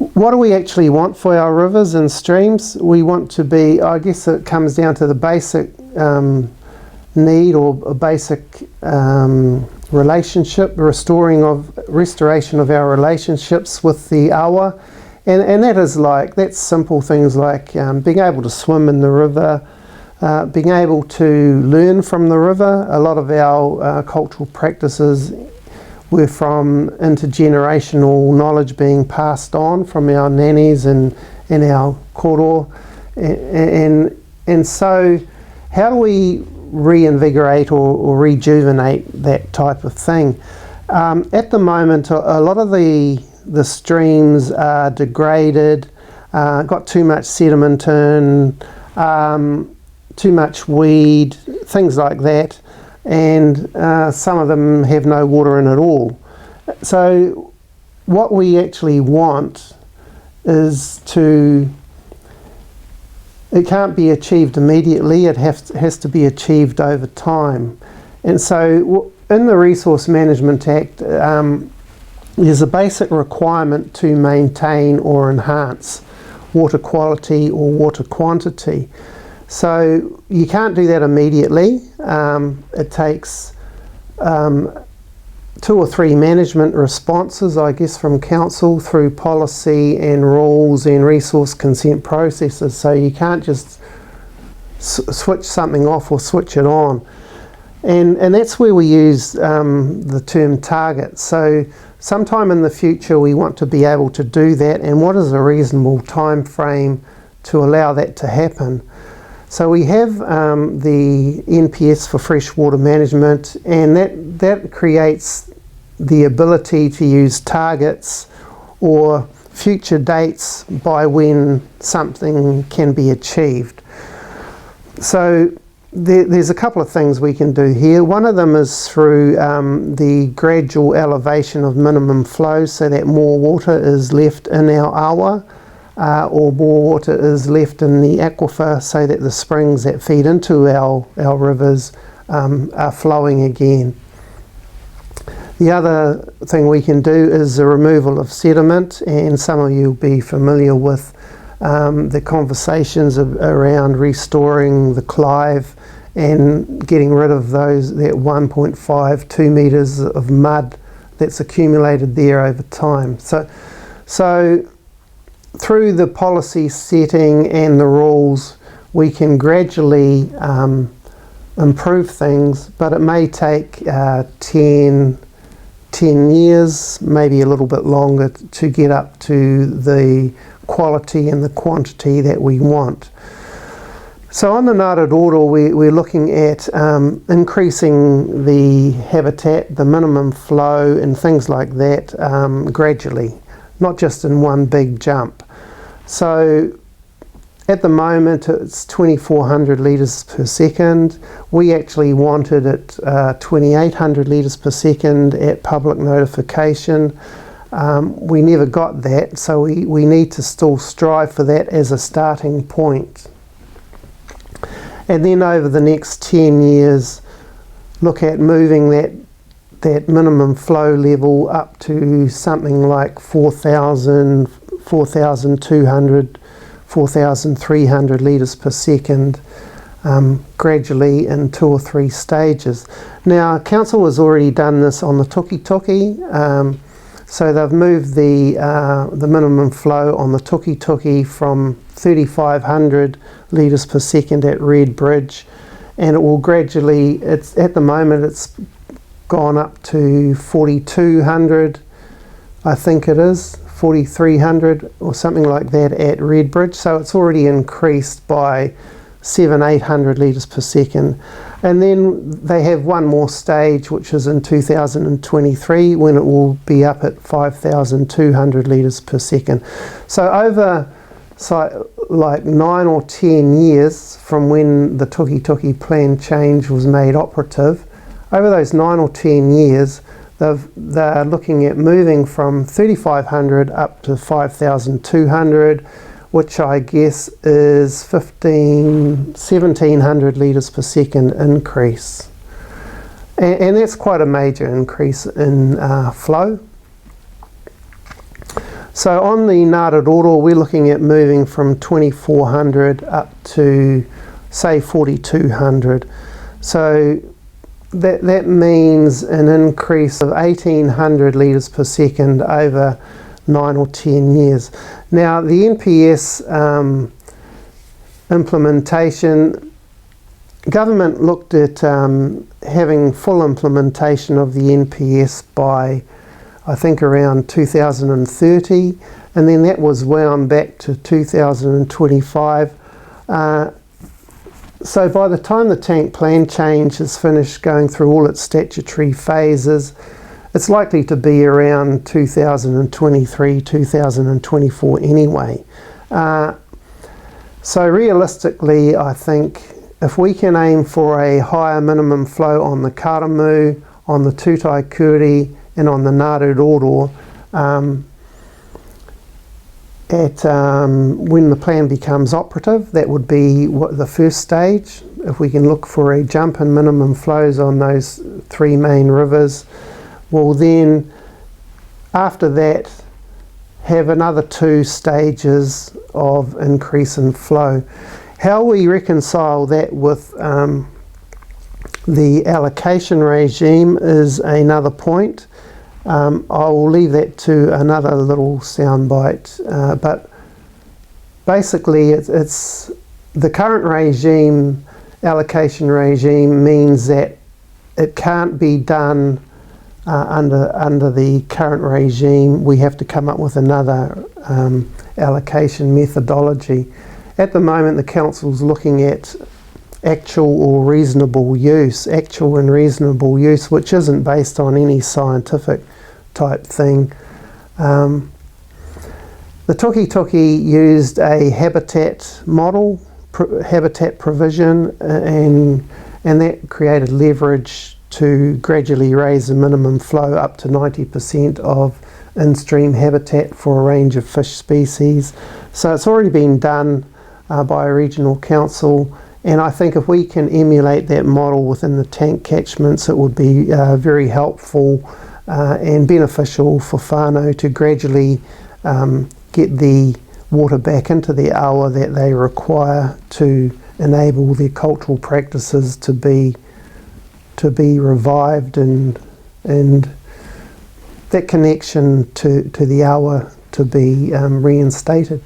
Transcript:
What do we actually want for our rivers and streams? We want to be, I guess it comes down to the basic need or a basic relationship, restoration of our relationships with the awa. And that's simple things like being able to swim in the river, being able to learn from the river. A lot of our cultural practices were from intergenerational knowledge being passed on from our nannies and our koro. And so how do we reinvigorate or rejuvenate that type of thing? At the moment, a lot of the streams are degraded, got too much sediment in, too much weed, things like that, and some of them have no water in at all. So what we actually want is it can't be achieved immediately, it has to be achieved over time. And so in the Resource Management Act, there's a basic requirement to maintain or enhance water quality or water quantity. So you can't do that immediately. It takes 2 or 3 management responses, I guess, from council through policy and rules and resource consent processes. So you can't just switch something off or switch it on. And that's where we use the term target. So sometime in the future we want to be able to do that, and what is a reasonable time frame to allow that to happen? So we have the NPS for freshwater management, and that creates the ability to use targets or future dates by when something can be achieved. So there's a couple of things we can do here. One of them is through the gradual elevation of minimum flow, so that more water is left in our awa, or more water is left in the aquifer, so that the springs that feed into our rivers are flowing again. The other thing we can do is the removal of sediment, and some of you will be familiar with the conversations around restoring the Clive and getting rid of that 1.5, 2 metres of mud that's accumulated there over time. So through the policy setting and the rules, we can gradually improve things, but it may take 10 years, maybe a little bit longer, to get up to the quality and the quantity that we want. So on the Ngāraroto, we're looking at increasing the habitat, the minimum flow and things like that gradually, not just in one big jump. So at the moment it's 2,400 litres per second. We actually wanted it 2,800 litres per second at public notification. We never got that, so we need to still strive for that as a starting point. And then over the next 10 years, look at moving that minimum flow level up to something like 4,000, 4,200, 4,300 litres per second, gradually in 2 or 3 stages. Now, council has already done this on the Tuki. So they've moved the minimum flow on the Tuki from 3,500 litres per second at Red Bridge, and it will gradually, at the moment it's gone up to 4,200, I think it is, 4,300 or something like that at Red Bridge. So it's already increased by 700-800 litres per second. And then they have one more stage, which is in 2023, when it will be up at 5,200 litres per second. So over like 9 or 10 years from when the Tuki plan change was made operative, over those 9 or 10 years, they're looking at moving from 3,500 up to 5,200, which I guess is 1,700 litres per second increase. And that's quite a major increase in flow. So on the Ngāti we're looking at moving from 2,400 up to say 4,200. So that means an increase of 1,800 litres per second over 9 or 10 years. Now the NPS implementation, government looked at having full implementation of the NPS by I think around 2030, and then that was wound back to 2025. So by the time the tank plan change is finished going through all its statutory phases, it's likely to be around 2023, 2024 anyway. So realistically, I think if we can aim for a higher minimum flow on the Karamu, on the Tutaikuri, and on the Ngāti when the plan becomes operative, that would be the first stage. If we can look for a jump in minimum flows on those 3 main rivers, we'll then, after that, have another 2 stages of increase in flow. How we reconcile that with the allocation regime is another point. I will leave that to another little soundbite, but basically it's the current regime, allocation regime, means that it can't be done under the current regime. We have to come up with another allocation methodology. At the moment the Council's looking at actual or reasonable use, actual and reasonable use, which isn't based on any scientific type thing. The Tuki used a habitat model, habitat provision, and that created leverage to gradually raise the minimum flow up to 90% of in-stream habitat for a range of fish species. So it's already been done by a regional council. And I think if we can emulate that model within the tank catchments, it would be very helpful and beneficial for whānau to gradually get the water back into the awa that they require to enable their cultural practices to be revived, and that connection to the awa to be reinstated.